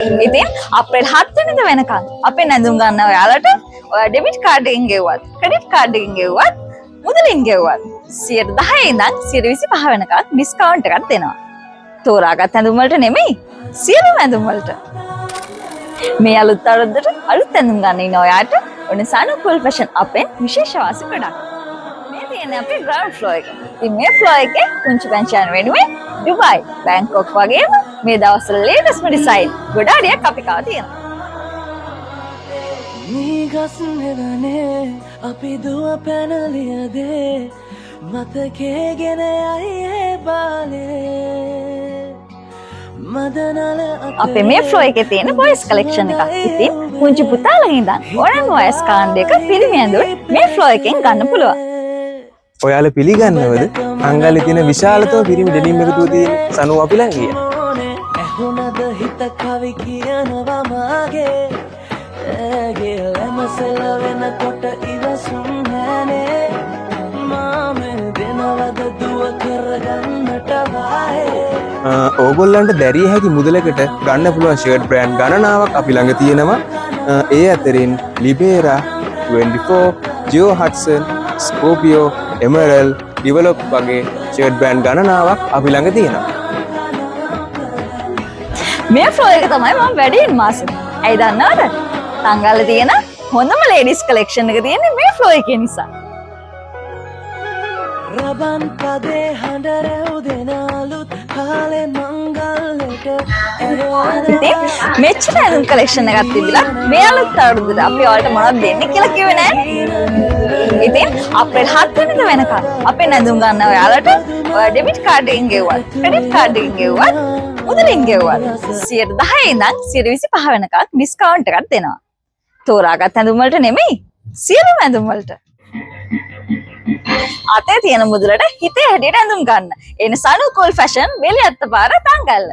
ඉතින් අප්‍රේල් 7 වෙනිදා වෙනකන් අපේ නැඳුම් ගන්න ඔයාලට ඔයා ඩෙබිට් කාඩ් එකකින් ගෙවුවත් ක්‍රෙඩිට් කාඩ් එකකින් ගෙවුවත් මුදලින් ගෙවුවත් 10% ඉඳන් 25% වෙනකන් ඩිස්කවුන්ට් එකක් දෙනවා. තෝරාගත් ඇඳුම් වලට නෙමෙයි සියලුම ඇඳුම් වලට. මේ අලුත් අවුරුද්දට අලුත් ඇඳුම් ගන්න ඉන්න ඔයාට ඔන්න සනුකූල් ෆැෂන් අපෙන් විශේෂ වාසි ප්‍රොඩක්ට්. මේ තියෙන්නේ අපේ ග්‍රවුන්ඩ් ෆ්ලෝර් එක. ඉතින් මේ ෆ්ලෝර් එකේ පුංචි පැංචයන් වෙනුවෙන් දුබයි, බැංකොක් වගේම මේ දවස්වල ලේටස්ට්ම ඩිසයින් ගොඩාරියක් අපි ගාව තියෙනවා. නිගස් නෙවනේ අපි දුව පැනලියදේ මතකේ ගෙන යයි බාලේ මදනල අපේ මේ ෆ්ලෝ එකේ තියෙන බොයිස් කලෙක්ෂන් එකක්. ඉතින් පුංචි පුතාලා ඉඳන් ඕනෑම වයස් කාණ්ඩයක පිරිමි ඇඳුම් මේ ෆ්ලෝ එකෙන් ගන්න පුළුවන්. ඔයාලා පිළිගන්නවද අංගලේ තියෙන විශාලතම පිරිමි ඩෙනිම් එකතු තියෙන සනුව අපි ළඟ ගියා. ඇහුණද හිත කවි කියනවා මාගේ ඇගේ ලැමසල වෙනකොට ඉවසුම් නැනේ මාම දෙනවද දුව කරගන්නට වායේ. ඕගොල්ලන්ට දැරිය හැකි මුදලකට ගන්න පුළුවන් ෂර්ට් බ්‍රෑන්ඩ් ගණනාවක් අපි ළඟ තියෙනවා. ඒ අතරින් ලිබේරා 24 ජෝ හඩ්සන් ස්කෝපියෝ එමරල්ඩ් ඩිවලොප් වගේ ෂර්ට් බ්‍රෑන්ඩ් ගණනාවක් අපි ළඟ තියෙනවා. මේ ෆ්ලෝ එක තමයි මම වැඩියෙන් මාසෙ. ඇයි දන්නවද? තංගල්ලේ තියෙන හොඳම ලේඩිස් කලෙක්ෂන් එක තියෙන්නේ මේ ෆ්ලෝ එකේ නිසා. රබන් පදේ හඬ රැව් දෙනාලුත් කාලේ මංගල්ලෙට ඉතින් මෙච්චර ඇඳුම් කලෙක්ෂන් එකක් තිබිලා මේ අලුත් අවුරුද්දට අපි ඔයාලට මොනවද දෙන්නේ කියලා කිව්වේ නෑනේ. ඉතින් අප්‍රේල් 7 වෙනිදා වෙනකන් අපේ නැඳුම් ගන්න ඔයාලට ඔයා ඩෙබිට් කාඩ් එකකින් ගෙවුවත් ක්‍රෙඩිට් කාඩ් එකකින් ගෙවුවත් මුදලින් ගෙවුවත් 10% ඉඳන් 25% වෙනකන් ඩිස්කවුන්ට් එකක් දෙනවා. තෝරාගත් ඇඳුම් වලට නෙමෙයි සියලුම ඇඳුම් වලට. අතේ තියෙන මුදලට හිතේ හැටියට ඇඳුම් ගන්න. එන සනුකූල් ෆැෂන් වෙලියත්ත පාර තංගල්ල.